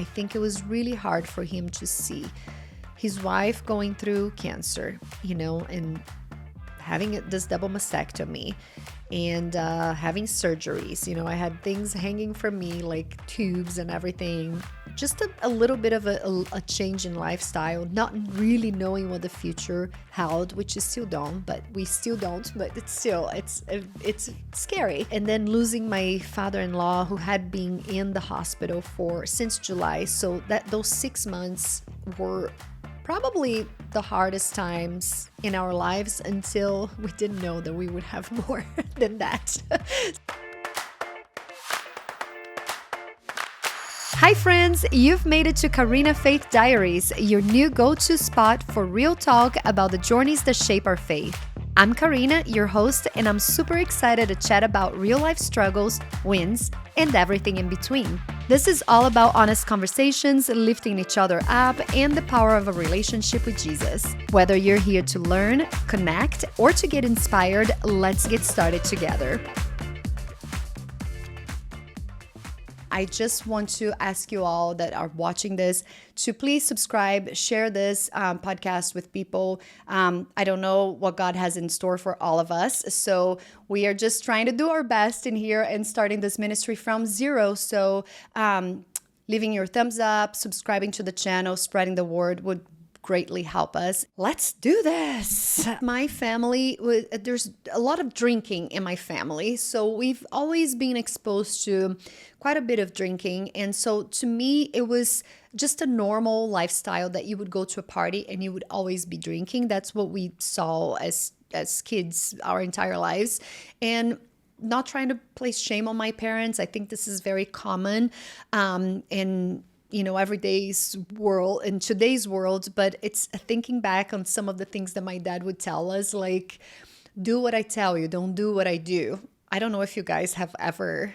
I think it was really hard for him to see his wife going through cancer, and having this double mastectomy and having surgeries. I had things hanging from me like tubes and everything. Just a little bit of a change in lifestyle, not really knowing what the future held, which is still don't, but it's scary. And then losing my father-in-law, who had been in the hospital since July. So those 6 months were probably the hardest times in our lives until we didn't know that we would have more than that. Hi friends, you've made it to Karina Faith Diaries, your new go-to spot for real talk about the journeys that shape our faith. I'm Karina, your host, and I'm super excited to chat about real-life struggles, wins, and everything in between. This is all about honest conversations, lifting each other up, and the power of a relationship with Jesus. Whether you're here to learn, connect, or to get inspired, let's get started together. I just want to ask you all that are watching this to please subscribe, share this podcast with people. I don't know what God has in store for all of us. So we are just trying to do our best in here and starting this ministry from zero. So leaving your thumbs up, subscribing to the channel, spreading the word would greatly help us. Let's do this. My family, there's a lot of drinking in my family. So we've always been exposed to quite a bit of drinking. And so to me, it was just a normal lifestyle that you would go to a party and you would always be drinking. That's what we saw as kids our entire lives. And not trying to place shame on my parents. I think this is very common. Everyday's world, in today's world, but it's thinking back on some of the things that my dad would tell us, like, do what I tell you, don't do what I do. I don't know if you guys have ever,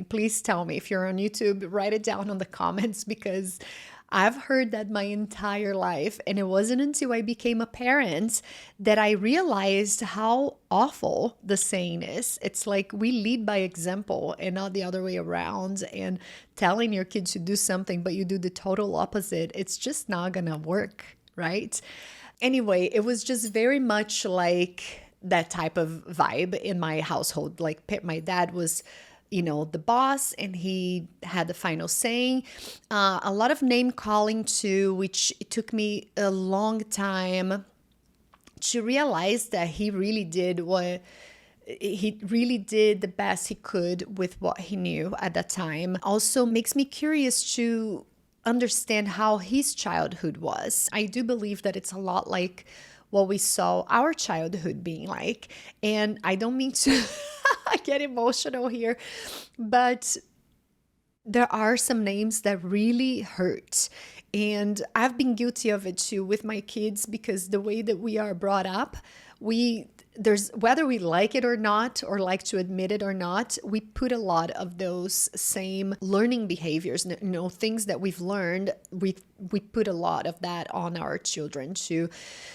please tell me if you're on YouTube, write it down on the comments, because I've heard that my entire life, and it wasn't until I became a parent that I realized how awful the saying is. It's like we lead by example and not the other way around, and telling your kids to do something, but you do the total opposite. It's just not gonna work, right? Anyway, it was just very much like that type of vibe in my household. Like my dad was the boss, and he had the final saying. A lot of name calling too, which it took me a long time to realize that he really did the best he could with what he knew at that time. Also makes me curious to understand how his childhood was. I do believe that it's a lot like what we saw our childhood being like. And I don't mean to get emotional here, but there are some names that really hurt. And I've been guilty of it too with my kids, because the way that we are brought up, there's whether we like it or not, or like to admit it or not, we put a lot of those same learning behaviors, things that we've learned, we put a lot of that on our children too.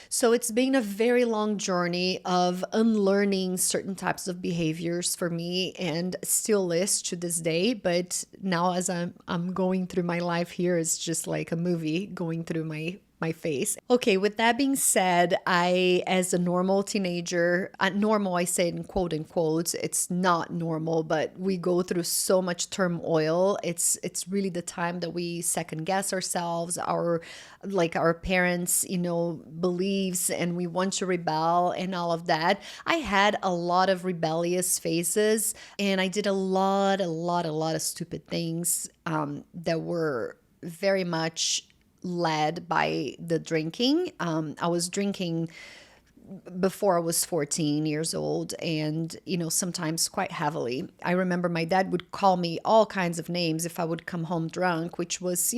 So it's been a very long journey of unlearning certain types of behaviors for me, and still is to this day. But now as I'm going through my life here, it's just like a movie going through my face. Okay, with that being said, I, as a normal teenager, normal, I say it in quote unquote, it's not normal, but we go through so much turmoil. It's really the time that we second guess ourselves, our parents, beliefs, and we want to rebel and all of that. I had a lot of rebellious phases, and I did a lot of stupid things that were very much led by the drinking. I was drinking before I was 14 years old, and, sometimes quite heavily. I remember my dad would call me all kinds of names if I would come home drunk, which was,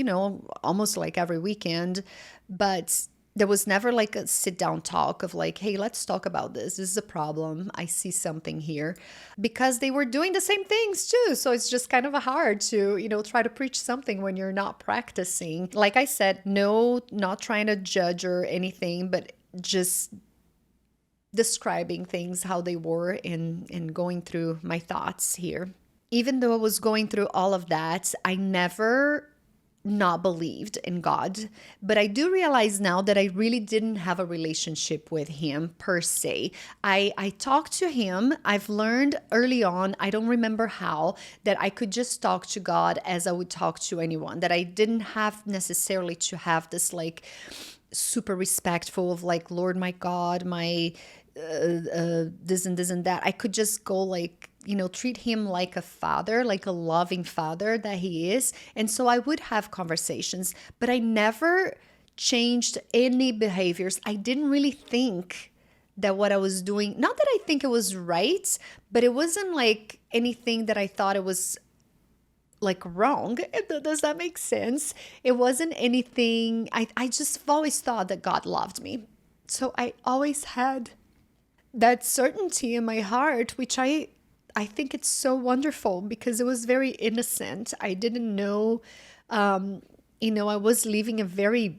almost like every weekend. But there was never like a sit down talk of like, hey, let's talk about this. This is a problem. I see something here, because they were doing the same things too. So it's just kind of hard to, try to preach something when you're not practicing. Like I said, no, not trying to judge or anything, but just describing things how they were and going through my thoughts here. Even though I was going through all of that, I never not believed in God. But I do realize now that I really didn't have a relationship with him per se. I talked to him. I've learned early on, I don't remember how, that I could just talk to God as I would talk to anyone, that I didn't have necessarily to have this like super respectful of like, Lord, my God, my this and this and that. I could just go like, treat him like a father, like a loving father that he is. And so I would have conversations, but I never changed any behaviors. I didn't really think that what I was doing, not that I think it was right, but it wasn't like anything that I thought it was like wrong. Does that make sense? It wasn't anything. I just always thought that God loved me. So I always had that certainty in my heart, which I think it's so wonderful because it was very innocent. I didn't know, I was living a very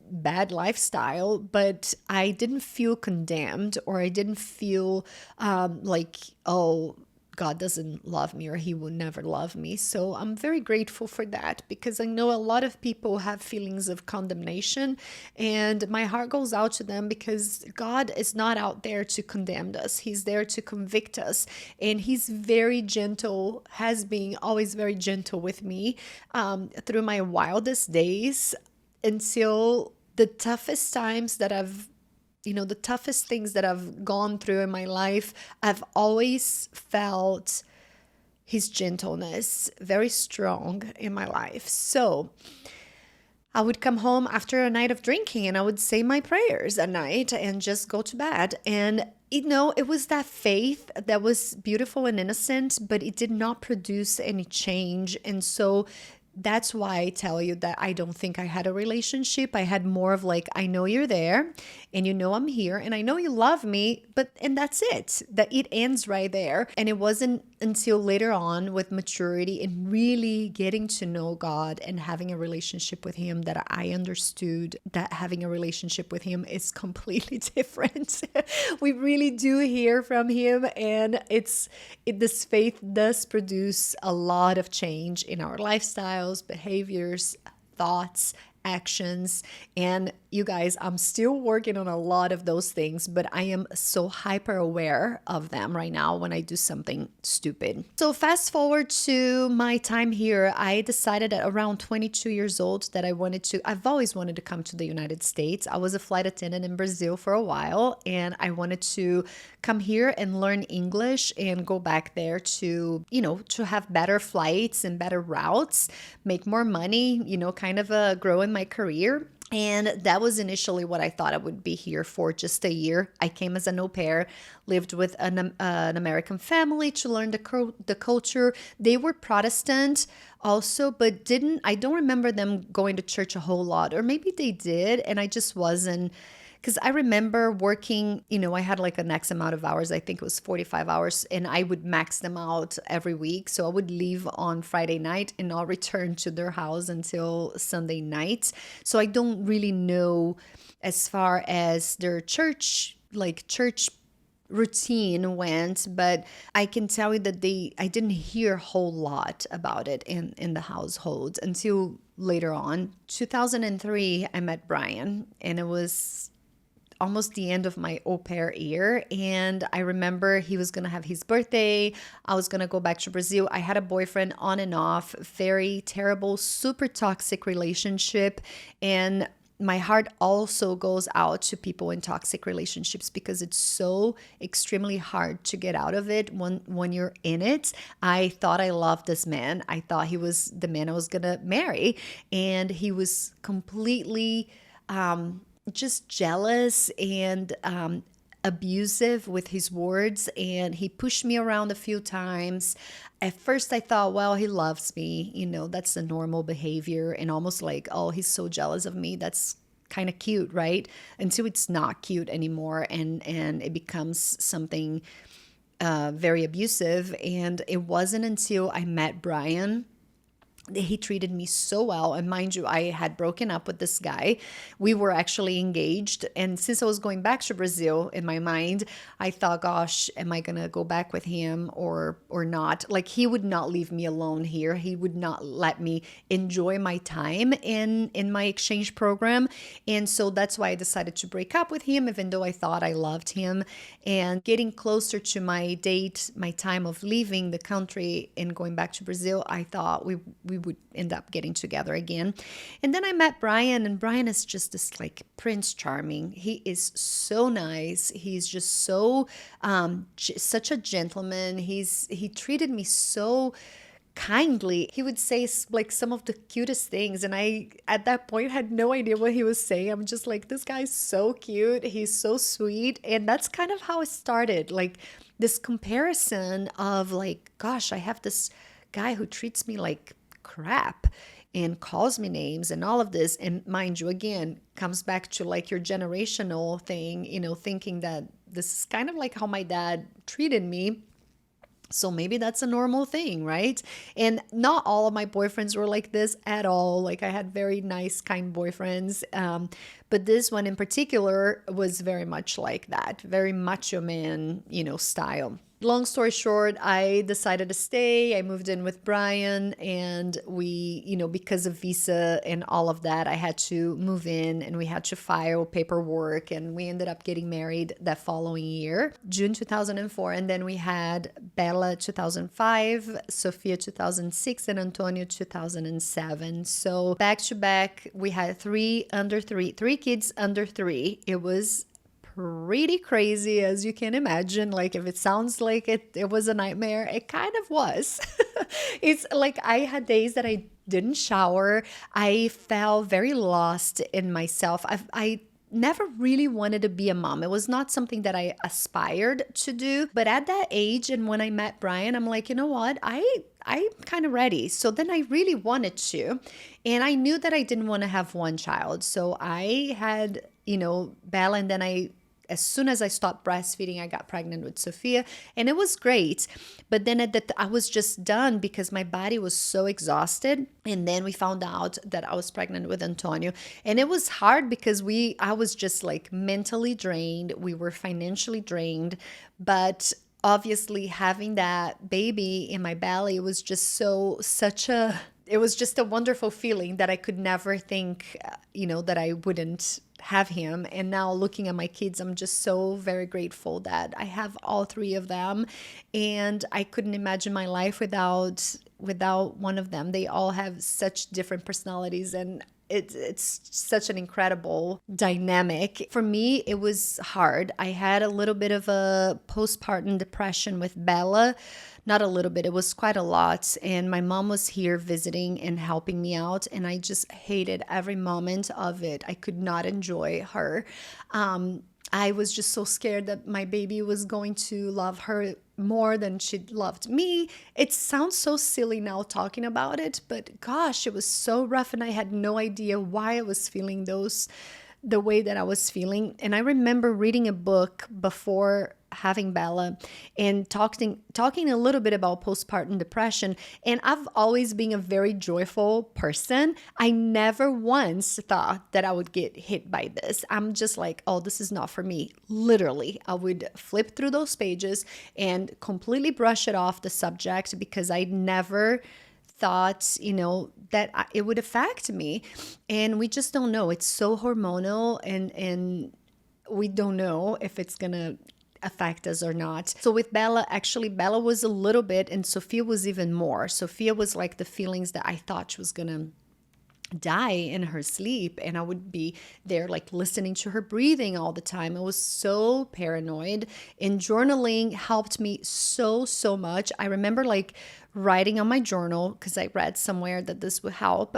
bad lifestyle, but I didn't feel condemned, or I didn't feel like, oh, God doesn't love me or he will never love me. So I'm very grateful for that, because I know a lot of people have feelings of condemnation, and my heart goes out to them, because God is not out there to condemn us. He's there to convict us, and he's very gentle, has been always very gentle with me through my wildest days, until the toughest times that the toughest things that I've gone through in my life. I've always felt his gentleness very strong in my life. So I would come home after a night of drinking, and I would say my prayers at night and just go to bed. And it was that faith that was beautiful and innocent, but it did not produce any change. And so that's why I tell you that I don't think I had a relationship. I had more of like, I know you're there, and I'm here, and I know you love me, and that's it. That it ends right there. And it wasn't until later on, with maturity and really getting to know God and having a relationship with him, that I understood that having a relationship with him is completely different. We really do hear from him, and this faith does produce a lot of change in our lifestyles, behaviors, thoughts, actions. And you guys, I'm still working on a lot of those things, but I am so hyper aware of them right now when I do something stupid. So fast forward to my time here, I decided at around 22 years old that I've always wanted to come to the United States. I was a flight attendant in Brazil for a while, and I wanted to come here and learn English and go back there to have better flights and better routes, make more money, kind of grow in my career. And that was initially what I thought I would be here for, just a year. I came as an au pair, lived with an American family to learn the culture. They were Protestant also, but I don't remember them going to church a whole lot, or maybe they did, and I just wasn't. Because I remember working, I had like an X amount of hours. I think it was 45 hours, and I would max them out every week. So I would leave on Friday night and not return to their house until Sunday night. So I don't really know as far as their church routine went, but I can tell you that I didn't hear a whole lot about it in the household until later on. 2003, I met Brian, and it was almost the end of my au pair year. And I remember he was going to have his birthday. I was going to go back to Brazil. I had a boyfriend on and off, very terrible, super toxic relationship. And my heart also goes out to people in toxic relationships, because it's so extremely hard to get out of it when you're in it. I thought I loved this man. I thought he was the man I was going to marry. And he was completely just jealous and abusive with his words, and he pushed me around a few times. At first I thought, well, he loves me, that's the normal behavior, and almost like, oh, he's so jealous of me, that's kind of cute, right? Until it's not cute anymore, and it becomes something very abusive. And it wasn't until I met Brian He treated me so well. And mind you, I had broken up with this guy. We were actually engaged. And since I was going back to Brazil, in my mind, I thought, gosh, am I gonna go back with him or not? Like, he would not leave me alone here. He would not let me enjoy my time in my exchange program. And so that's why I decided to break up with him, even though I thought I loved him. And getting closer to my date, my time of leaving the country and going back to Brazil, I thought we would end up getting together again. And then I met Brian, and Brian is just this like Prince Charming. He is so nice. He's just so such a gentleman. He treated me so kindly. He would say like some of the cutest things, and I at that point had no idea what he was saying. I'm just like, this guy's so cute, he's so sweet. And that's kind of how it started, like this comparison of like, gosh, I have this guy who treats me like crap and calls me names and all of this. And mind you, again, comes back to like your generational thing, thinking that this is kind of like how my dad treated me, so maybe that's a normal thing, right? And not all of my boyfriends were like this at all. Like, I had very nice, kind boyfriends. But this one in particular was very much like that, very macho man, style. Long story short, I decided to stay. I moved in with Brian, and we, because of visa and all of that, I had to move in and we had to file paperwork, and we ended up getting married that following year, June 2004. And then we had Bella 2005, Sophia 2006, and Antonio 2007. So back to back, we had three kids under 3. It was pretty crazy, as you can imagine. Like, if it sounds like it was a nightmare, it kind of was. It's like I had days that I didn't shower. I felt very lost in myself. I never really wanted to be a mom. It was not something that I aspired to do. But at that age, and when I met Brian, I'm like, you know what? I'm kind of ready. So then I really wanted to. And I knew that I didn't want to have one child. So I had, Bella, and then as soon as I stopped breastfeeding, I got pregnant with Sophia, and it was great. But then I was just done because my body was so exhausted. And then we found out that I was pregnant with Antonio, and it was hard because I was just like mentally drained. We were financially drained, but obviously having that baby in my belly was just it was just a wonderful feeling that I could never think, that I wouldn't have him. And now looking at my kids, I'm just so very grateful that I have all 3 of them. And I couldn't imagine my life without one of them. They all have such different personalities, and it's such an incredible dynamic. For me, it was hard. I had a little bit of a postpartum depression with Bella. Not a little bit, it was quite a lot. And my mom was here visiting and helping me out, and I just hated every moment of it. I could not enjoy her. I was just so scared that my baby was going to love her more than she loved me. It sounds so silly now talking about it, but gosh, it was so rough, and I had no idea why I was feeling the way that I was feeling. And I remember reading a book before having Bella and talking a little bit about postpartum depression. And I've always been a very joyful person. I never once thought that I would get hit by this. I'm just like, oh, this is not for me. Literally, I would flip through those pages and completely brush it off the subject because I never thought, that it would affect me. And we just don't know. It's so hormonal, and we don't know if it's going to affect us or not. So with Bella, actually, Bella was a little bit, and Sophia was even more. Sophia was like the feelings that I thought she was going to die in her sleep, and I would be there like listening to her breathing all the time. I was so paranoid, and journaling helped me so much. I remember like writing on my journal because I read somewhere that this would help,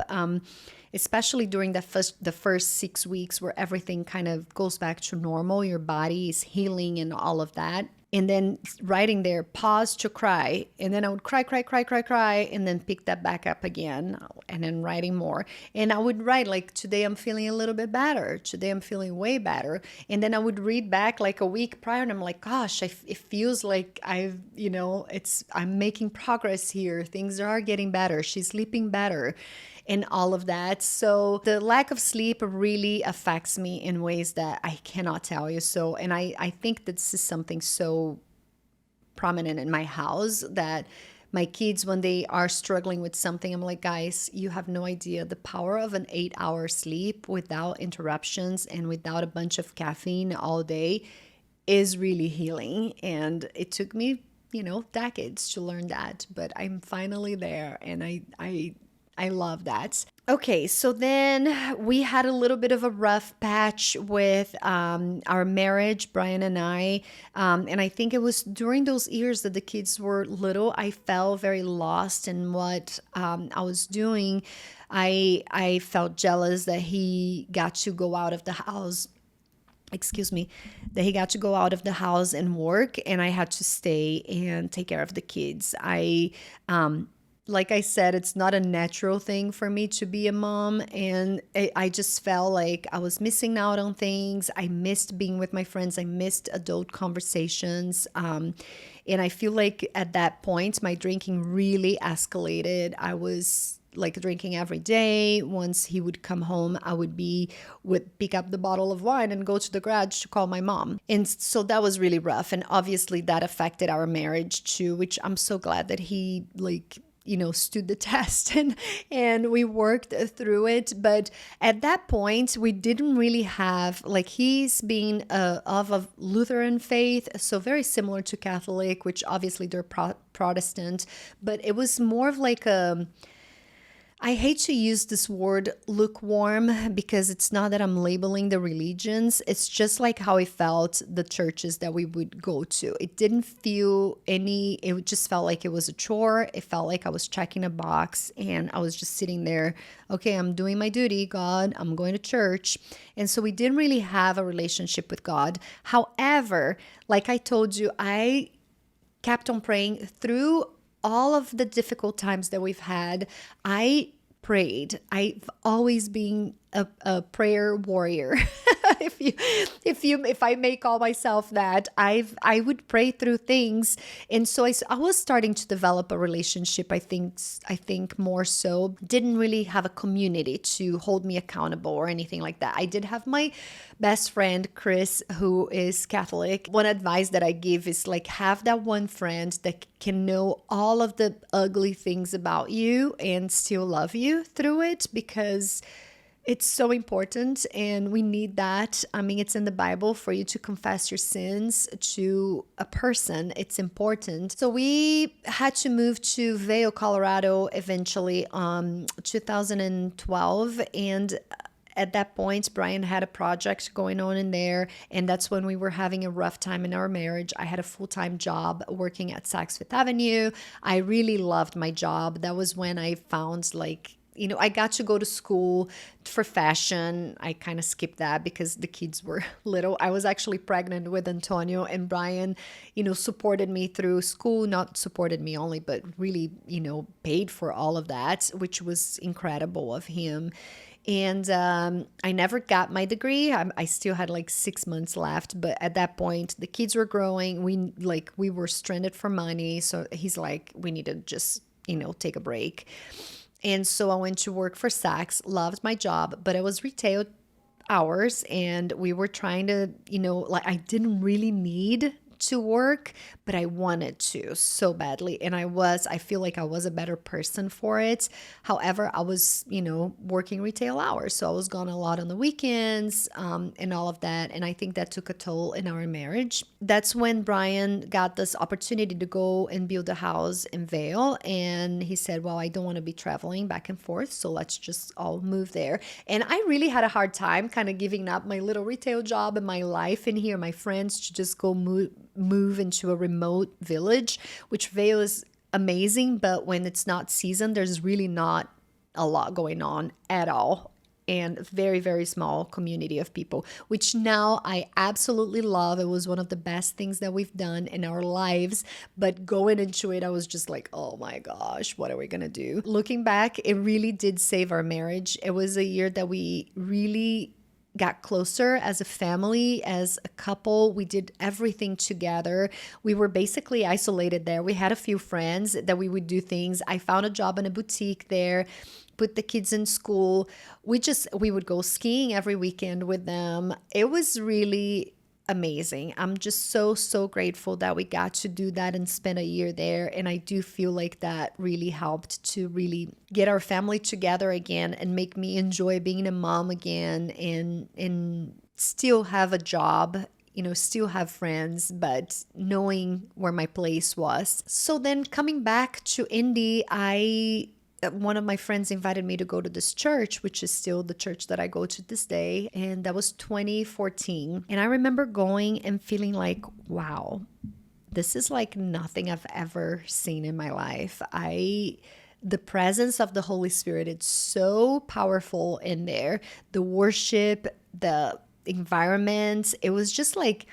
especially during the first 6 weeks where everything kind of goes back to normal, your body is healing and all of that. and then writing there, pause to cry. And then I would cry, and then pick that back up again, and then writing more. And I would write like, today I'm feeling a little bit better. Today I'm feeling way better. And then I would read back like a week prior, and I'm like, gosh, it feels like I'm making progress here. Things are getting better. She's sleeping better. And all of that. So the lack of sleep really affects me in ways that I cannot tell you. So, and I think that this is something so prominent in my house that my kids, when they are struggling with something, I'm like, guys, you have no idea the power of an 8-hour sleep without interruptions and without a bunch of caffeine all day is really healing. And it took me, decades to learn that, but I'm finally there, and I love that. Okay, so then we had a little bit of a rough patch with our marriage, Brian and I. And I think it was during those years that the kids were little, I felt very lost in what I was doing. I felt jealous that he got to go out of the house. That he got to go out of the house and work, and I had to stay and take care of the kids. Like I said, it's not a natural thing for me to be a mom. And I just felt like I was missing out on things. I missed being with my friends. I missed adult conversations. And I feel like at that point, my drinking really escalated. I was like drinking every day. Once he would come home, I would pick up the bottle of wine and go to the garage to call my mom. And so that was really rough. And obviously that affected our marriage too, which I'm so glad that he stood the test and we worked through it. But at that point, we didn't really have, like, he's being of a Lutheran faith, so very similar to Catholic, which obviously they're Protestant, but it was more of like I hate to use this word lukewarm, because it's not that I'm labeling the religions. It's just like how I felt the churches that we would go to. It didn't feel it just felt like it was a chore. It felt like I was checking a box and I was just sitting there. Okay, I'm doing my duty, God. I'm going to church. And so we didn't really have a relationship with God. However, like I told you, I kept on praying through all of the difficult times that we've had. I prayed. I've always been a prayer warrior. if I may call myself that, I would pray through things. And so I was starting to develop a relationship. I think more so. Didn't really have a community to hold me accountable or anything like that. I did have my best friend, Chris, who is Catholic. One advice that I give is like, have that one friend that can know all of the ugly things about you and still love you through it, because it's so important and we need that. I mean, it's in the Bible for you to confess your sins to a person. It's important. So we had to move to Vail, Colorado eventually 2012. And at that point, Brian had a project going on in there, and that's when we were having a rough time in our marriage. I had a full-time job working at Saks Fifth Avenue. I really loved my job. That was when I found I got to go to school for fashion. I kind of skipped that because the kids were little. I was actually pregnant with Antonio, and Brian, supported me through school, not supported me only, but really, paid for all of that, which was incredible of him. And I never got my degree. I still had like 6 months left. But at that point, the kids were growing. We were stranded for money. So he's like, we need to just, take a break. And so I went to work for Saks, loved my job, but it was retail hours. And we were trying to, I didn't really need to work, but I wanted to so badly. And I feel like I was a better person for it. However, I was, working retail hours. So I was gone a lot on the weekends and all of that. And I think that took a toll in our marriage. That's when Brian got this opportunity to go and build a house in Vail. And he said, well, I don't want to be traveling back and forth, so let's just all move there. And I really had a hard time kind of giving up my little retail job and my life in here, my friends, to just go move into a remote village, which Vail is amazing, but when it's not season, there's really not a lot going on at all. and very, very small community of people, which now I absolutely love. It was one of the best things that we've done in our lives. But going into it, I was just like, oh my gosh, what are we going to do? Looking back, it really did save our marriage. It was a year that we really got closer as a family, as a couple. We did everything together. We were basically isolated there. We had a few friends that we would do things. I found a job in a boutique there, put the kids in school. We would go skiing every weekend with them. It was really amazing. I'm just so grateful that we got to do that and spend a year there. And I do feel like that really helped to really get our family together again and make me enjoy being a mom again, and still have a job, still have friends, but knowing where my place was. So then coming back to Indy, one of my friends invited me to go to this church, which is still the church that I go to this day. And that was 2014. And I remember going and feeling like, wow, this is like nothing I've ever seen in my life. The presence of the Holy Spirit, it's so powerful in there. The worship, the environment, it was just like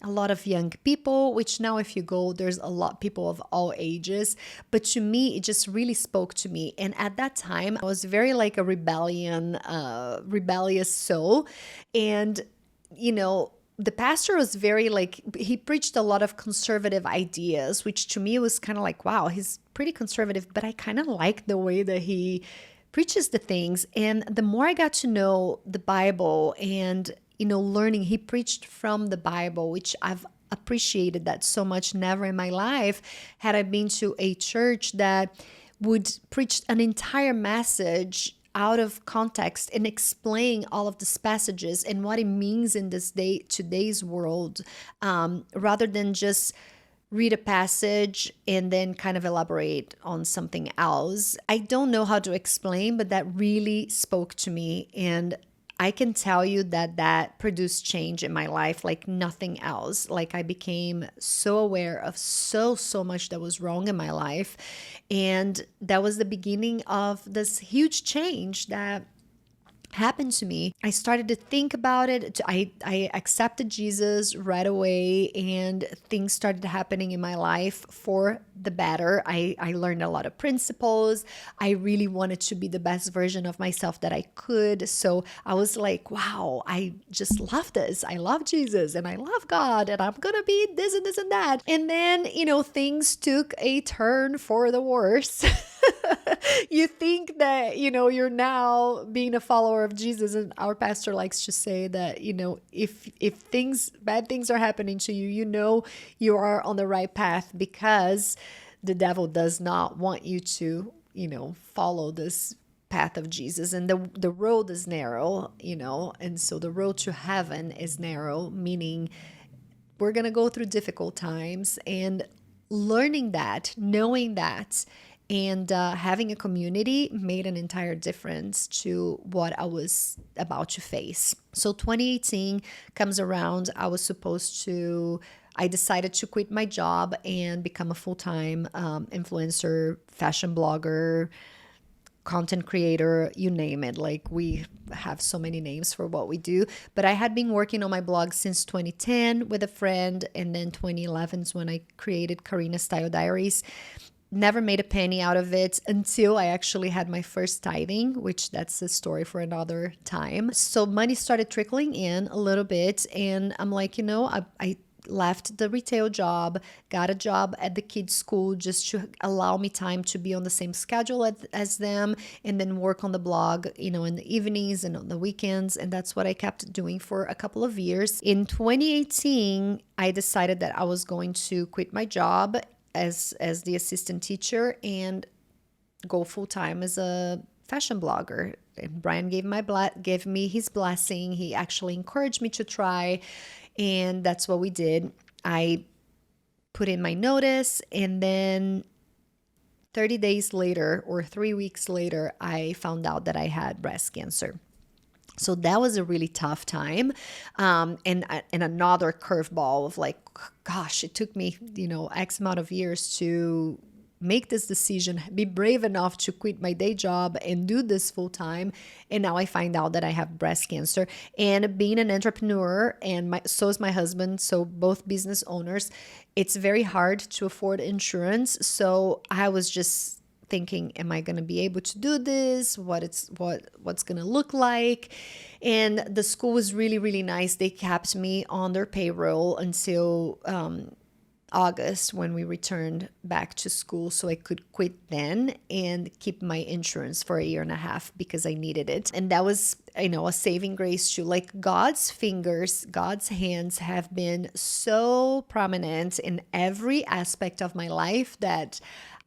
a lot of young people, which now if you go, there's a lot of people of all ages. But to me, it just really spoke to me. And at that time, I was very like a rebellious soul. And, the pastor was very like, he preached a lot of conservative ideas, which to me was kind of like, wow, he's pretty conservative, but I kind of like the way that he preaches the things. And the more I got to know the Bible and learning, he preached from the Bible, which I've appreciated that so much. Never in my life had I been to a church that would preach an entire message out of context and explain all of these passages and what it means in today's world, rather than just read a passage and then kind of elaborate on something else. I don't know how to explain, but that really spoke to me. And I can tell you that produced change in my life like nothing else. Like I became so aware of so much that was wrong in my life. And that was the beginning of this huge change that happened to me. I started to think about it. I accepted Jesus right away, and things started happening in my life for the better. I learned a lot of principles. I really wanted to be the best version of myself that I could. So I was like, wow, I just love this. I love Jesus and I love God, and I'm going to be this and this and that. And then, things took a turn for the worse. You think that, you're now being a follower of Jesus, and our pastor likes to say that, if bad things are happening to you, you are on the right path, because the devil does not want you to, follow this path of Jesus. And the road is narrow, and so the road to heaven is narrow, meaning we're going to go through difficult times. And learning that, knowing that, and having a community made an entire difference to what I was about to face. So 2018 comes around. I decided to quit my job and become a full-time influencer, fashion blogger, content creator, you name it. Like, we have so many names for what we do. But I had been working on my blog since 2010 with a friend, and then 2011 is when I created Karina Diaries. Never made a penny out of it until I actually had my first tithing, which that's a story for another time. So money started trickling in a little bit, and I'm like, I left the retail job, got a job at the kids' school just to allow me time to be on the same schedule as them, and then work on the blog, in the evenings and on the weekends. And that's what I kept doing for a couple of years. In 2018, I decided that I was going to quit my job as the assistant teacher and go full-time as a fashion blogger. And Brian gave me his blessing. He actually encouraged me to try, and that's what we did. I put in my notice, and then 30 days later or 3 weeks later, I found out that I had breast cancer. So that was a really tough time. And another curveball of like, gosh, it took me, X amount of years to make this decision, be brave enough to quit my day job and do this full time. And now I find out that I have breast cancer. And being an entrepreneur, and so is my husband, so both business owners, it's very hard to afford insurance. So I was just thinking, am I going to be able to do this? What's going to look like? And the school was really, really nice. They kept me on their payroll until August, when we returned back to school, so I could quit then and keep my insurance for a year and a half because I needed it. And that was, a saving grace too. Like, God's fingers, God's hands have been so prominent in every aspect of my life that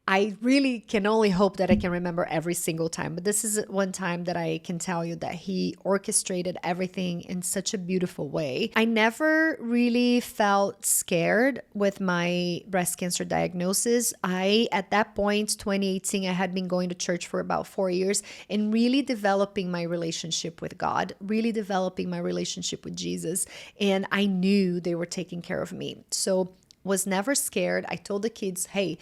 I really can only hope that I can remember every single time. But this is one time that I can tell you that he orchestrated everything in such a beautiful way. I never really felt scared with my breast cancer diagnosis. At that point, 2018, I had been going to church for about 4 years and really developing my relationship with God, really developing my relationship with Jesus. And I knew they were taking care of me. So was never scared. I told the kids, hey,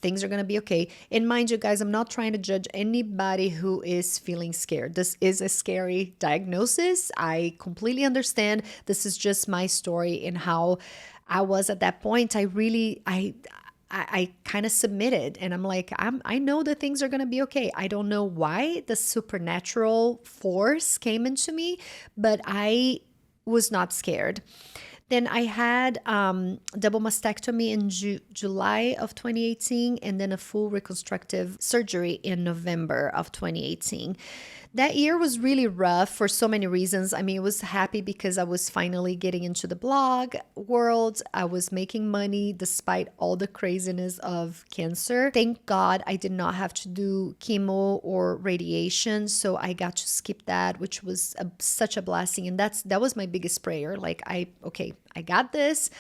things are going to be okay. And mind you, guys, I'm not trying to judge anybody who is feeling scared. This is a scary diagnosis. I completely understand. This is just my story and how I was at that point. I kind of submitted, and I'm like, I know that things are going to be okay. I don't know why the supernatural force came into me, but I was not scared. Then I had double mastectomy in July of 2018, and then a full reconstructive surgery in November of 2018. That year was really rough for so many reasons. I mean, I was happy because I was finally getting into the blog world. I was making money despite all the craziness of cancer. Thank God I did not have to do chemo or radiation, so I got to skip that, which was such a blessing. And that was my biggest prayer. Like, I got this,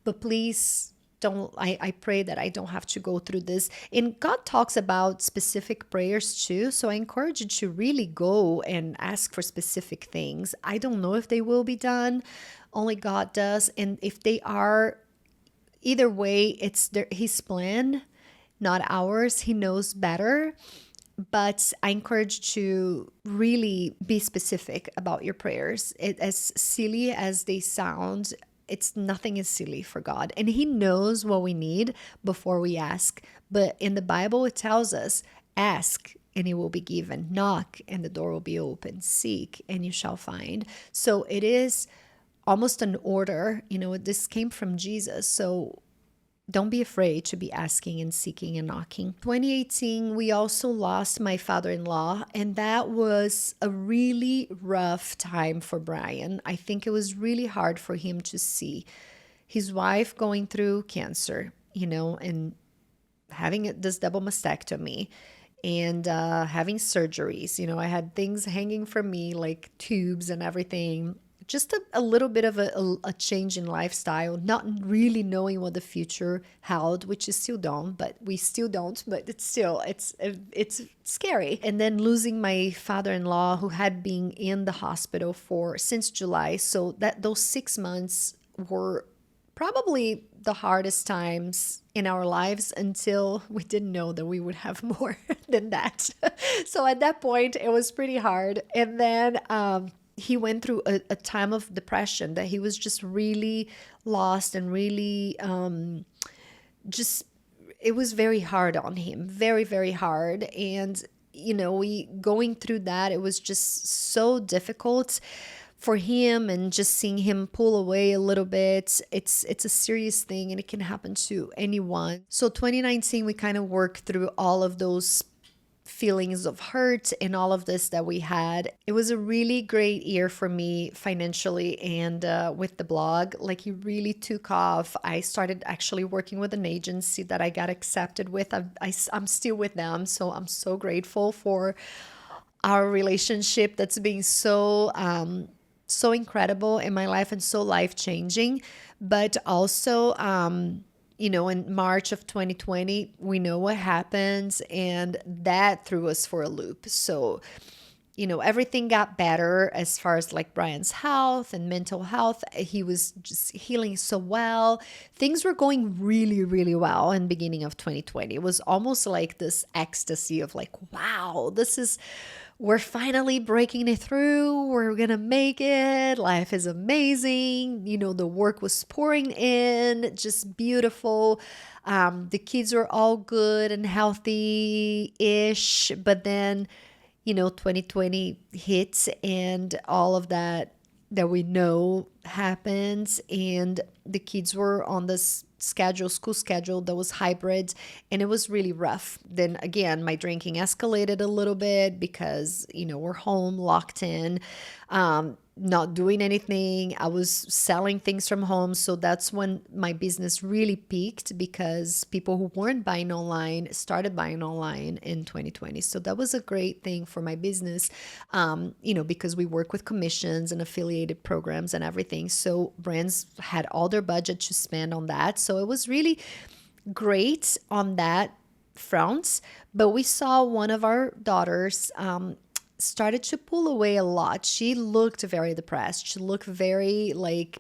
but please I pray that I don't have to go through this. And God talks about specific prayers too. So I encourage you to really go and ask for specific things. I don't know if they will be done. Only God does. And if they are, either way, it's his plan, not ours. He knows better. But I encourage you to really be specific about your prayers. As silly as they sound, nothing is silly for God. And he knows what we need before we ask. But in the Bible, it tells us, ask and it will be given. Knock and the door will be open. Seek and you shall find. So it is almost an order. This came from Jesus. So don't be afraid to be asking and seeking and knocking. 2018, we also lost my father-in-law, and that was a really rough time for Brian. I think it was really hard for him to see his wife going through cancer, and having this double mastectomy and having surgeries. I had things hanging from me like tubes and everything. Just a little bit of a change in lifestyle, not really knowing what the future held, which is still don't, but it's scary. And then losing my father-in-law, who had been in the hospital since July. So those 6 months were probably the hardest times in our lives until we didn't know that we would have more than that. So at that point, it was pretty hard. And then, he went through a time of depression that he was just really lost and really it was very hard on him, very, very hard. And, we going through that, it was just so difficult for him, and just seeing him pull away a little bit. It's a serious thing and it can happen to anyone. So 2019, we kind of worked through all of those feelings of hurt and all of this that we had. It was a really great year for me financially and with the blog. Like, it really took off. I started actually working with an agency that I got accepted with. I'm still with them, so I'm so grateful for our relationship that's been so incredible in my life and so life-changing. But also, in March of 2020, we know what happens, and that threw us for a loop. So, everything got better as far as like Brian's health and mental health. He was just healing so well. Things were going really, really well in the beginning of 2020. It was almost like this ecstasy of like, wow, we're finally breaking it through. We're going to make it. Life is amazing. The work was pouring in, just beautiful. The kids were all good and healthy-ish, but then 2020 hits and all of that we know happens, and the kids were on this school schedule that was hybrid, and it was really rough. Then again, my drinking escalated a little bit because we're home locked in, not doing anything. I was selling things from home, so that's when my business really peaked, because people who weren't buying online started buying online in 2020. So that was a great thing for my business, because we work with commissions and affiliated programs and everything. So brands had all their budget to spend on that. So it was really great on that front. But we saw one of our daughters started to pull away a lot. She looked very depressed. She looked very like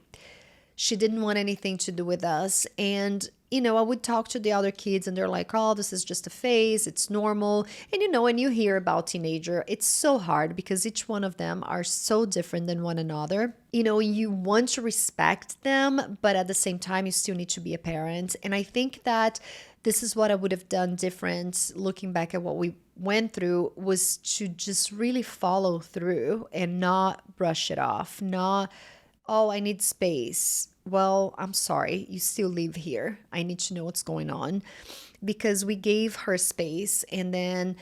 she didn't want anything to do with us. And, I would talk to the other kids and they're like, oh, this is just a phase. It's normal. And, when you hear about teenager, it's so hard because each one of them are so different than one another. You want to respect them, but at the same time, you still need to be a parent. And I think that this is what I would have done different, looking back at what we went through, was to just really follow through and not brush it off. Not, oh, I need space. Well, I'm sorry, you still live here. I need to know what's going on, because we gave her space, and then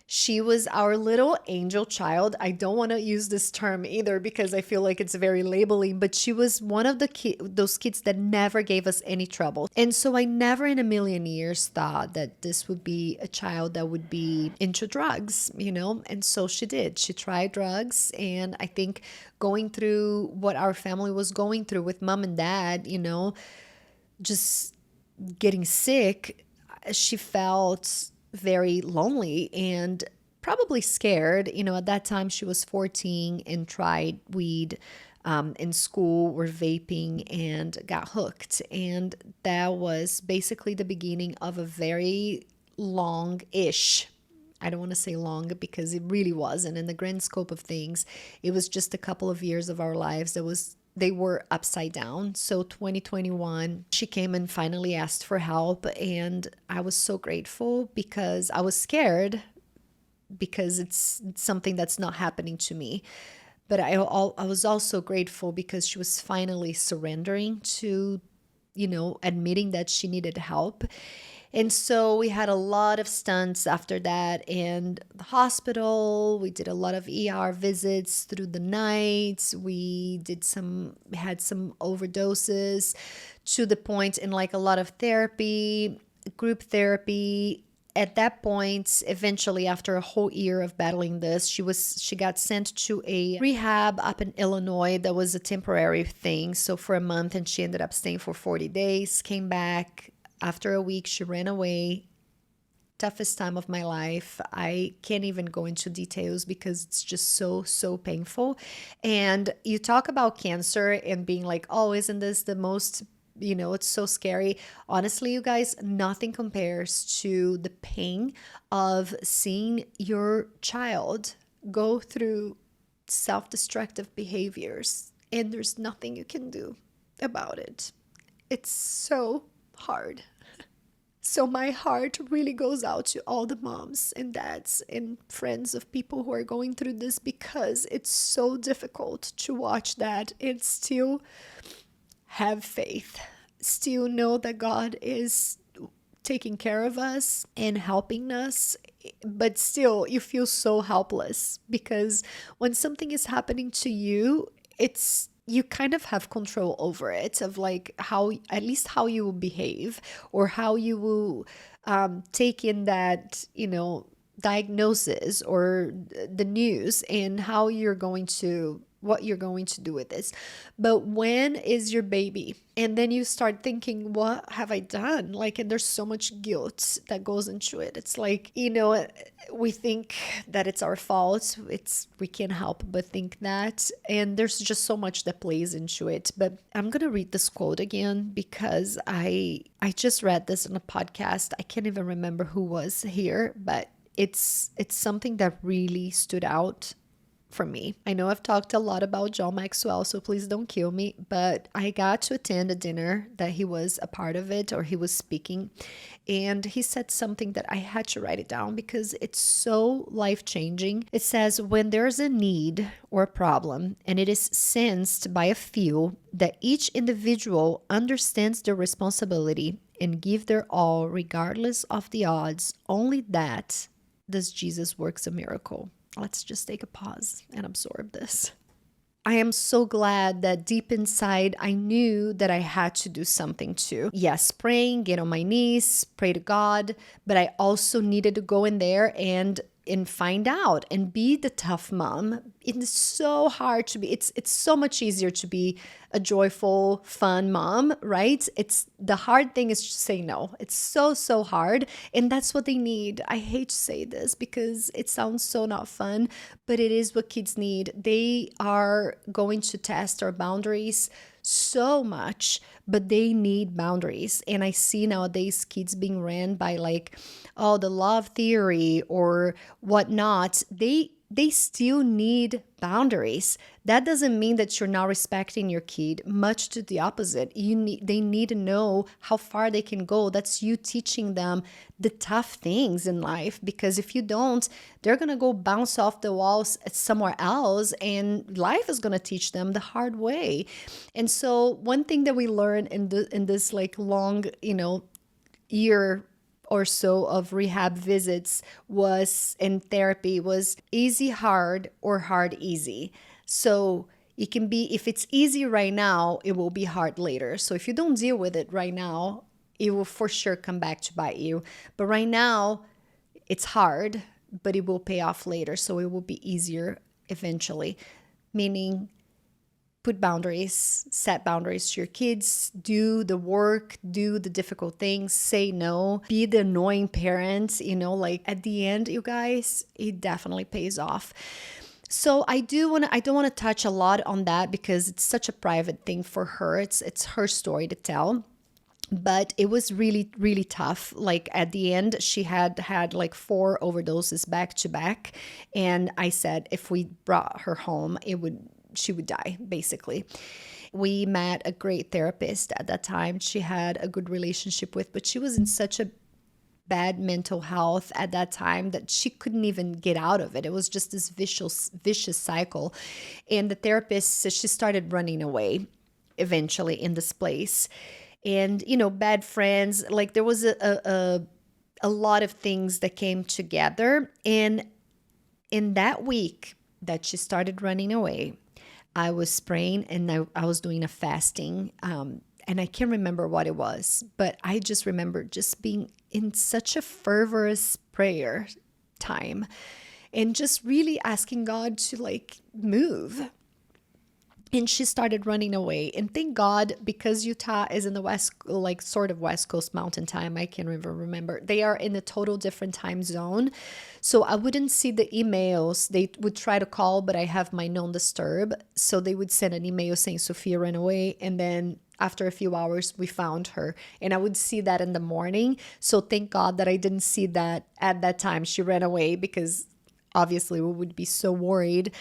she was our little angel child. I don't want to use this term either because I feel like it's very labeling, but she was one of those kids that never gave us any trouble. And so I never in a million years thought that this would be a child that would be into drugs, And so she did. She tried drugs. And I think going through what our family was going through with mom and dad, just getting sick, she felt very lonely and probably scared. At that time she was 14 and tried weed in school, were vaping, and got hooked. And that was basically the beginning of a very long-ish, I don't want to say long because it really wasn't. In the grand scope of things, it was just a couple of years of our lives they were upside down. So 2021, she came and finally asked for help. And I was so grateful because I was scared because it's something that's not happening to me. But I was also grateful because she was finally surrendering to, admitting that she needed help. And so we had a lot of stunts after that in the hospital. We did a lot of ER visits through the night. We had some overdoses, to the point in like a lot of therapy, group therapy. At that point, eventually, after a whole year of battling this, she got sent to a rehab up in Illinois. That was a temporary thing. So for a month, and she ended up staying for 40 days, came back. After a week, she ran away. Toughest time of my life. I can't even go into details because it's just so, so painful. And you talk about cancer and being like, oh, isn't this the most, it's so scary. Honestly, you guys, nothing compares to the pain of seeing your child go through self-destructive behaviors, and there's nothing you can do about it. It's so hard. So my heart really goes out to all the moms and dads and friends of people who are going through this, because it's so difficult to watch that and still have faith, still know that God is taking care of us and helping us. But still, you feel so helpless, because when something is happening to you, you kind of have control over it, of like at least how you will behave, or how you will take in that, diagnosis or the news, and how you're going to what you're going to do with this. But when is your baby? And then you start thinking, what have I done? Like, and there's so much guilt that goes into it. It's like, we think that it's our fault. We can't help but think that. And there's just so much that plays into it. But I'm going to read this quote again because I just read this in a podcast. I can't even remember who was here, but it's something that really stood out for me. I know I've talked a lot about John Maxwell, so please don't kill me, but I got to attend a dinner that he was a part of it, or he was speaking, and he said something that I had to write it down because it's so life-changing. It says, when there's a need or a problem, and it is sensed by a few that each individual understands their responsibility and give their all regardless of the odds, only that does Jesus works a miracle. Let's just take a pause and absorb this. I am so glad that deep inside, I knew that I had to do something too. Yes, praying, get on my knees, pray to God, but I also needed to go in there and find out and be the tough mom. It's so hard to be, it's so much easier to be a joyful, fun mom, right? The hard thing is to say no. It's so hard. And that's what they need. I hate to say this because it sounds so not fun, but it is what kids need. They are going to test our boundaries so much, but they need boundaries. And I see nowadays kids being ran by the love theory or whatnot. They still need boundaries. That doesn't mean that you're not respecting your kid. Much to the opposite. They need to know how far they can go. That's you teaching them the tough things in life, because if you don't, they're going to go bounce off the walls somewhere else, and life is going to teach them the hard way. And so one thing that we learned in this long, year or so of rehab visits in therapy was easy, hard, or hard, easy. So it can be, if it's easy right now, it will be hard later. So if you don't deal with it right now, it will for sure come back to bite you. But right now, it's hard, but it will pay off later. So it will be easier eventually. Meaning, put boundaries, set boundaries to your kids, do the work, do the difficult things, say no, be the annoying parent, at the end, you guys, it definitely pays off. So I don't want to touch a lot on that because it's such a private thing for her. It's her story to tell. But it was really, really tough. At the end, she had 4 overdoses back to back. And I said, if we brought her home, she would die, basically. We met a great therapist at that time. She had a good relationship with, but she was in such a bad mental health at that time that she couldn't even get out of it. It was just this vicious cycle. And the therapist, she started running away eventually in this place. And, bad friends, there was a lot of things that came together. And in that week that she started running away, I was praying and I was doing a fasting. And I can't remember what it was, but I just remember just being in such a fervorous prayer time and just really asking God to move. And she started running away. And thank God, because Utah is in the west, sort of West Coast Mountain Time. I can't even remember. They are in a total different time zone. So I wouldn't see the emails. They would try to call, but I have my non-disturb. So they would send an email saying Sophia ran away. And then after a few hours, we found her. And I would see that in the morning. So thank God that I didn't see that at that time. She ran away because obviously we would be so worried.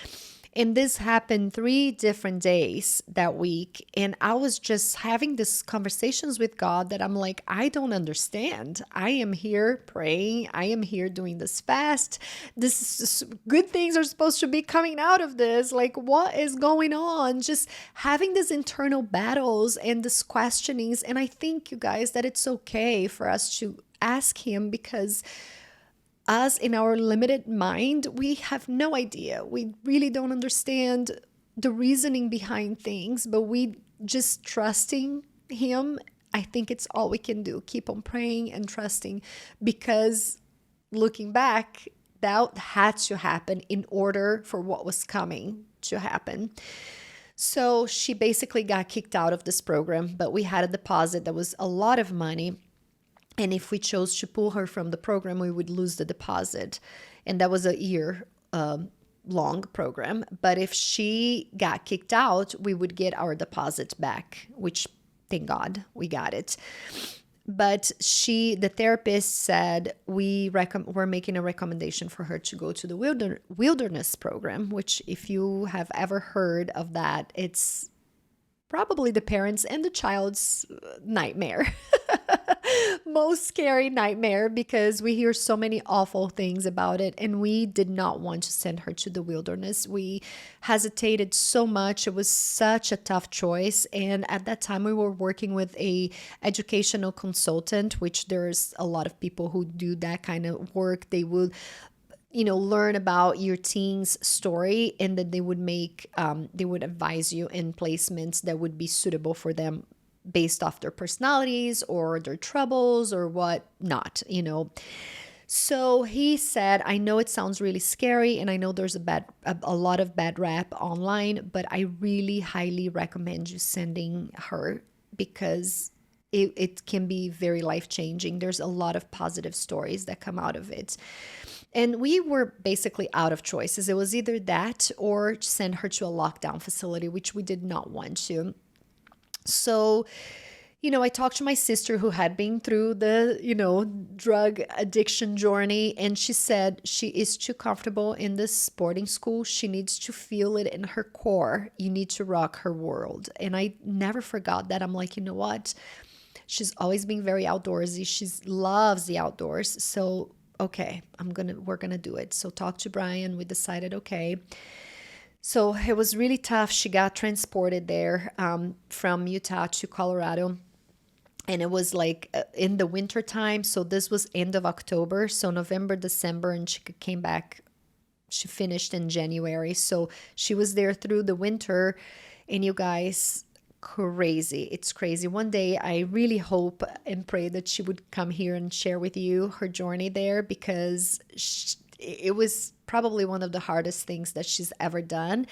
And this happened 3 different days that week. And I was just having these conversations with God that I'm like, I don't understand. I am here praying. I am here doing this fast. Good things are supposed to be coming out of this. What is going on? Just having these internal battles and these questionings. And I think, you guys, that it's okay for us to ask him, because us in our limited mind, we have no idea. We really don't understand the reasoning behind things, but we just trusting him. I think it's all we can do. Keep on praying and trusting, because looking back, that had to happen in order for what was coming to happen. So she basically got kicked out of this program, but we had a deposit that was a lot of money. And if we chose to pull her from the program, we would lose the deposit. And that was a year long program. But if she got kicked out, we would get our deposit back, which thank God we got it. But the therapist said we're making a recommendation for her to go to the wilderness program, which if you have ever heard of that, it's probably the parents and the child's nightmare. Most scary nightmare, because we hear so many awful things about it, and we did not want to send her to the wilderness. We hesitated so much. It was such a tough choice, and at that time we were working with a educational consultant, which there's a lot of people who do that kind of work. They would learn about your teen's story, and then they would advise you in placements that would be suitable for them based off their personalities or their troubles or what not. So he said, I know it sounds really scary, and I know there's a lot of bad rap online, but I really highly recommend you sending her, because it can be very life-changing. There's a lot of positive stories that come out of it. And we were basically out of choices. It was either that or send her to a lockdown facility, which we did not want to. So, I talked to my sister who had been through the, drug addiction journey, and she said she is too comfortable in this boarding school. She needs to feel it in her core. You need to rock her world. And I never forgot that. I'm like, you know what? She's always been very outdoorsy. She loves the outdoors. So, okay, we're gonna do it. So talk to Brian. We decided, okay. So it was really tough. She got transported there from Utah to Colorado. And it was like in the winter time. So this was end of October. So November, December, and she came back. She finished in January. So she was there through the winter. And you guys, crazy. It's crazy. One day I really hope and pray that she would come here and share with you her journey there, because it was probably one of the hardest things that she's ever done.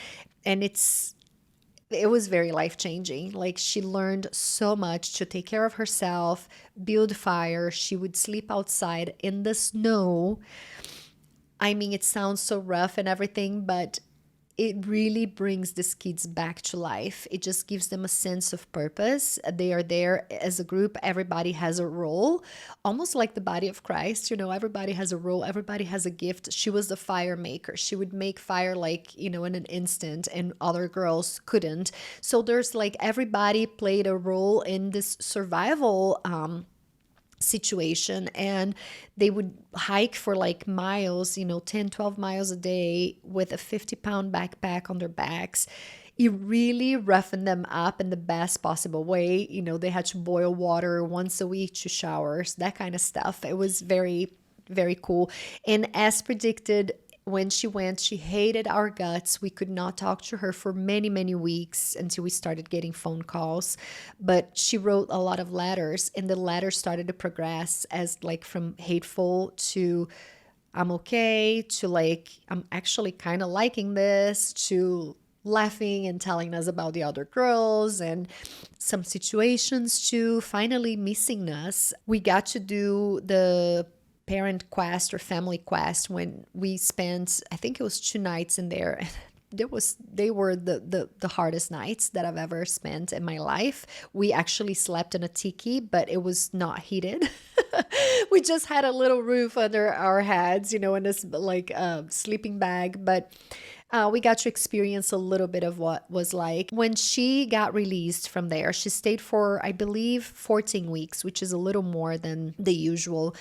And it was very life-changing. Like, she learned so much to take care of herself, build fire. She would sleep outside in the snow. I mean, it sounds so rough and everything, but it really brings these kids back to life. It just gives them a sense of purpose. They are there as a group. Everybody has a role, almost like the body of Christ. Everybody has a role. Everybody has a gift. She was the fire maker. She would make fire in an instant, and other girls couldn't. So there's everybody played a role in this survival situation, and they would hike for miles, 10, 12 miles a day with a 50-pound backpack on their backs. It really roughened them up in the best possible way. They had to boil water once a week to showers, that kind of stuff. It was very, very cool. And as predicted, when she went, she hated our guts. We could not talk to her for many, many weeks until we started getting phone calls. But she wrote a lot of letters, and the letters started to progress as from hateful to I'm okay, to I'm actually kind of liking this, to laughing and telling us about the other girls and some situations, to finally missing us. We got to do the parent quest or family quest when we spent, I think it was 2 nights in there. They were the hardest nights that I've ever spent in my life. We actually slept in a tiki, but it was not heated. We just had a little roof under our heads, in this sleeping bag. But we got to experience a little bit of what was like. When she got released from there, she stayed for, I believe, 14 weeks, which is a little more than the usual.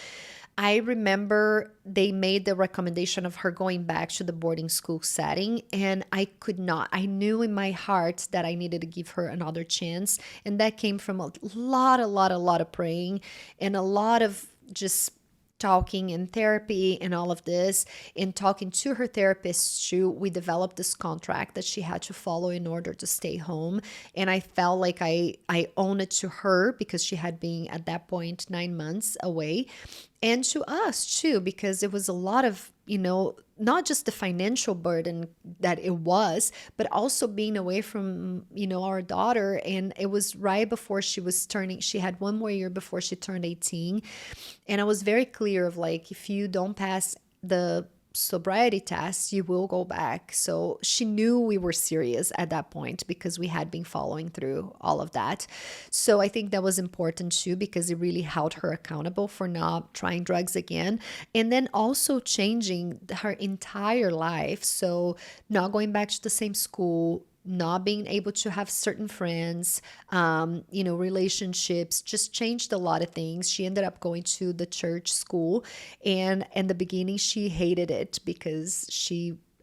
I remember they made the recommendation of her going back to the boarding school setting, and I could not. I knew in my heart that I needed to give her another chance, and that came from a lot of praying and a lot of just talking in therapy and all of this, and talking to her therapist too, we developed this contract that she had to follow in order to stay home. And I felt like I owned it to her because she had been at that point 9 months away, and to us too, because it was a lot of, not just the financial burden that it was, but also being away from, our daughter. And it was right before she had one more year before she turned 18. And I was very clear of like, if you don't pass the sobriety test, you will go back. So she knew we were serious at that point because we had been following through all of that. So I think that was important too, because it really held her accountable for not trying drugs again. And then also changing her entire life. So not going back to the same school, not being able to have certain friends, relationships, just changed a lot of things. She ended up going to the church school, and in the beginning she hated it because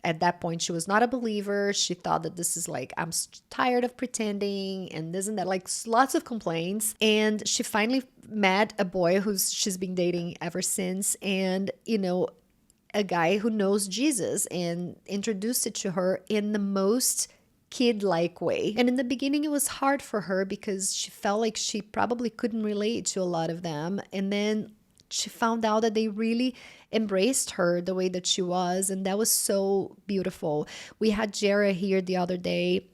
at that point she was not a believer. She thought that this is like, I'm tired of pretending, and isn't that like lots of complaints. And she finally met a boy she's been dating ever since, and a guy who knows Jesus, and introduced it to her in the most kid-like way. And in the beginning it was hard for her because she felt like she probably couldn't relate to a lot of them. And then she found out that they really embraced her the way that she was, and that was so beautiful. We had Jara here the other day,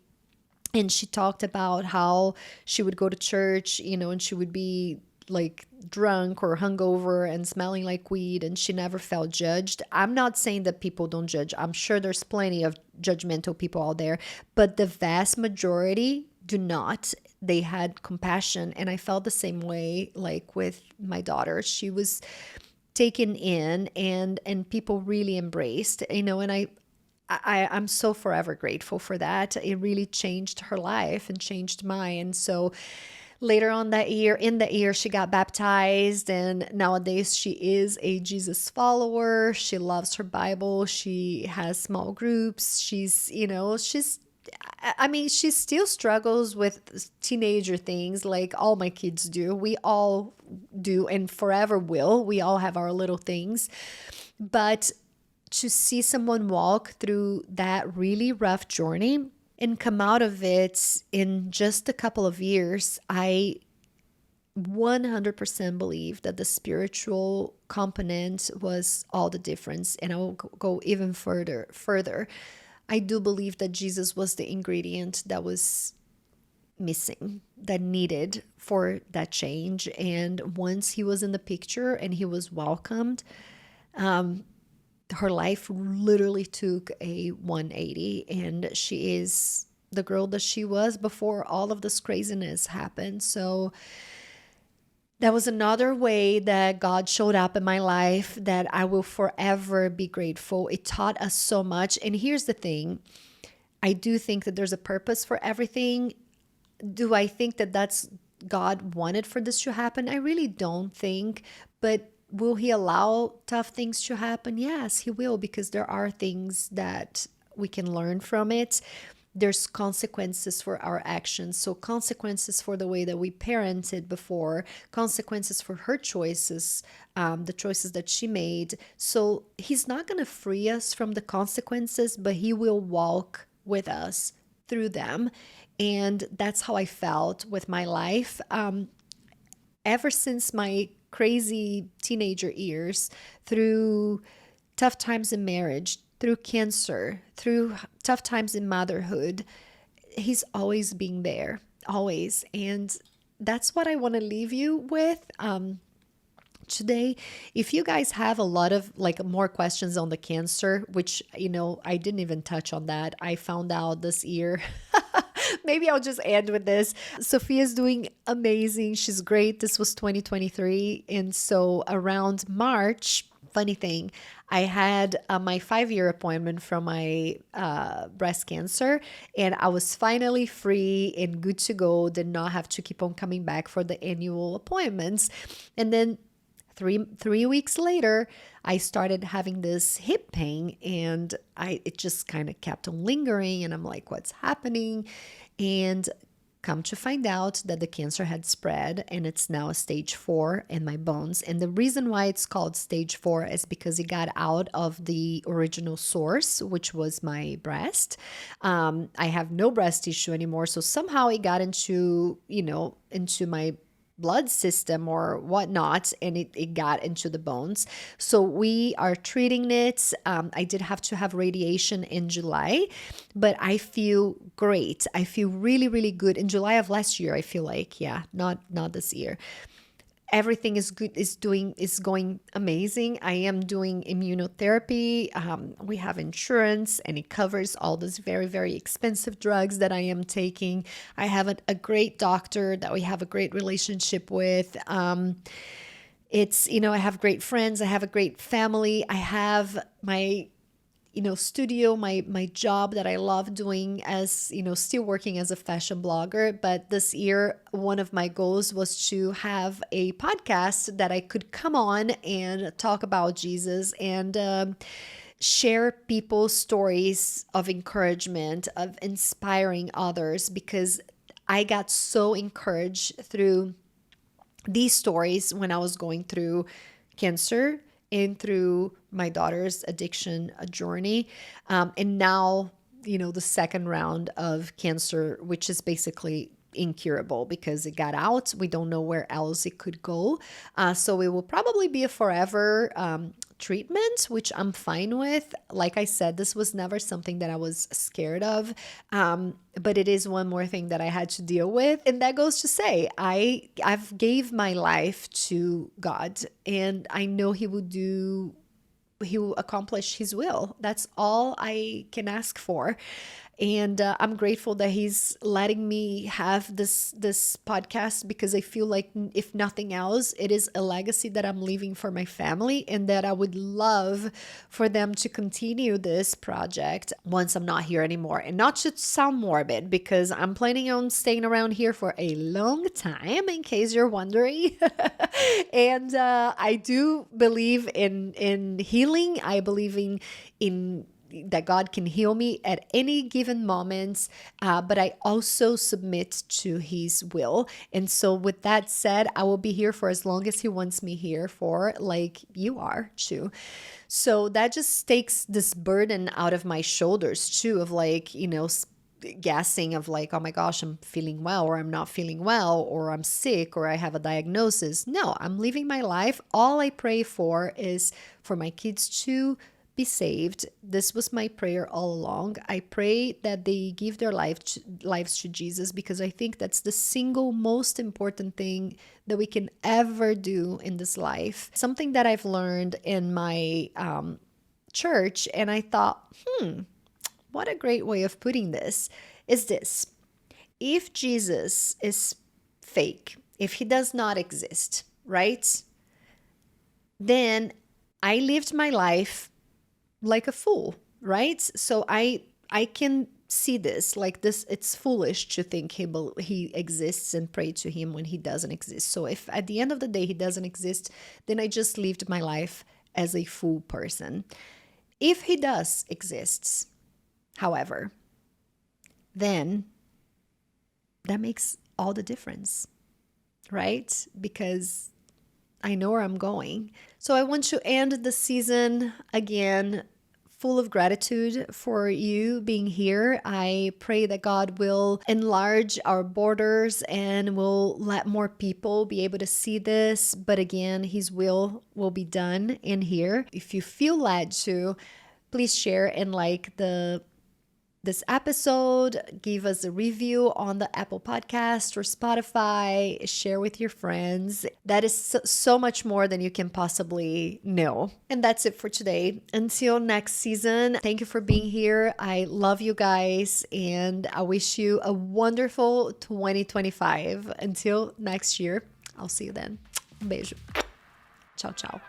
and she talked about how she would go to church, and she would be like drunk or hungover and smelling like weed, and she never felt judged. I'm not saying that people don't judge. I'm sure there's plenty of judgmental people out there, but the vast majority do not. They had compassion, and I felt the same way like with my daughter. She was taken in, and people really embraced, and I'm so forever grateful for that. It really changed her life and changed mine. So later on in the year, she got baptized, and nowadays she is a Jesus follower. She loves her Bible. She has small groups. She still struggles with teenager things like all my kids do. We all do and forever will. We all have our little things. But to see someone walk through that really rough journey and come out of it in just a couple of years, I 100% believe that the spiritual component was all the difference. And I will go even further. I do believe that Jesus was the ingredient that was missing, that needed for that change. And once he was in the picture and he was welcomed, her life literally took a 180, and she is the girl that she was before all of this craziness happened. So that was another way that God showed up in my life that I will forever be grateful. It taught us so much. And here's the thing. I do think that there's a purpose for everything. Do I think that that's God wanted for this to happen? I really don't think. But will he allow tough things to happen? Yes, he will, because there are things that we can learn from it. There's consequences for our actions. So consequences for the way that we parented before, consequences for her choices, the choices that she made. So he's not going to free us from the consequences, but he will walk with us through them. And that's how I felt with my life. Ever since my crazy teenager years, through tough times in marriage, through cancer, through tough times in motherhood, he's always been there, always. And that's what I want to leave you with today. If you guys have a lot of more questions on the cancer, which, I didn't even touch on that. I found out this year. Maybe I'll just end with this. Sophia's doing amazing. She's great. This was 2023. And so around March, funny thing, I had my 5-year appointment from my breast cancer, and I was finally free and good to go. Did not have to keep on coming back for the annual appointments. And then three weeks later, I started having this hip pain, and it just kind of kept on lingering. And I'm like, what's happening? And come to find out that the cancer had spread and it's now a stage 4 in my bones. And the reason why it's called stage 4 is because it got out of the original source, which was my breast. I have no breast tissue anymore. So somehow it got into, into my blood system or whatnot, and it got into the bones. So we are treating it. I did have to have radiation in July, but I feel great. I feel really, really good. In July of last year, I feel like, not this year. Everything is good, is going amazing. I am doing immunotherapy. We have insurance and it covers all those very, very expensive drugs that I am taking. I have a great doctor that we have a great relationship with. It's, I have great friends. I have a great family. I have my studio, my job that I love doing as, still working as a fashion blogger. But this year, one of my goals was to have a podcast that I could come on and talk about Jesus and share people's stories of encouragement, of inspiring others, because I got so encouraged through these stories when I was going through cancer and through my daughter's addiction journey. And now, the second round of cancer, which is basically incurable because it got out. We don't know where else it could go. So it will probably be a forever treatment, which I'm fine with. Like I said, this was never something that I was scared of. But it is one more thing that I had to deal with. And that goes to say, I've gave my life to God, and I know He will accomplish His will. That's all I can ask for. And I'm grateful that He's letting me have this podcast, because I feel like, if nothing else, it is a legacy that I'm leaving for my family, and that I would love for them to continue this project once I'm not here anymore. And not to sound morbid, because I'm planning on staying around here for a long time, in case you're wondering. And I do believe in healing. I believe in that God can heal me at any given moment, but I also submit to His will. And so with that said, I will be here for as long as He wants me here for, like you are too. So that just takes this burden out of my shoulders too, of guessing of oh my gosh, I'm feeling well, or I'm not feeling well, or I'm sick, or I have a diagnosis. No, I'm living my life. All I pray for is for my kids to be saved. This was my prayer all along. I pray that they give their lives to Jesus, because I think that's the single most important thing that we can ever do in this life. Something that I've learned in my church, and I thought, what a great way of putting this, is this. If Jesus is fake, if He does not exist, right? Then I lived my life like a fool, right? So I can see this, it's foolish to think he exists and pray to Him when He doesn't exist. So if at the end of the day He doesn't exist, then I just lived my life as a fool person. If He does exist, however, then that makes all the difference, right? Because I know where I'm going. So I want to end the season again full of gratitude for you being here. I pray that God will enlarge our borders and will let more people be able to see this. But again, His will be done in here. If you feel led to, please share and this episode, give us a review on the Apple Podcast or Spotify, share with your friends. That is so much more than you can possibly know. And that's it for today. Until next season, thank you for being here. I love you guys, and I wish you a wonderful 2025. Until next year, I'll see you then. Um beijo. Tchau, tchau.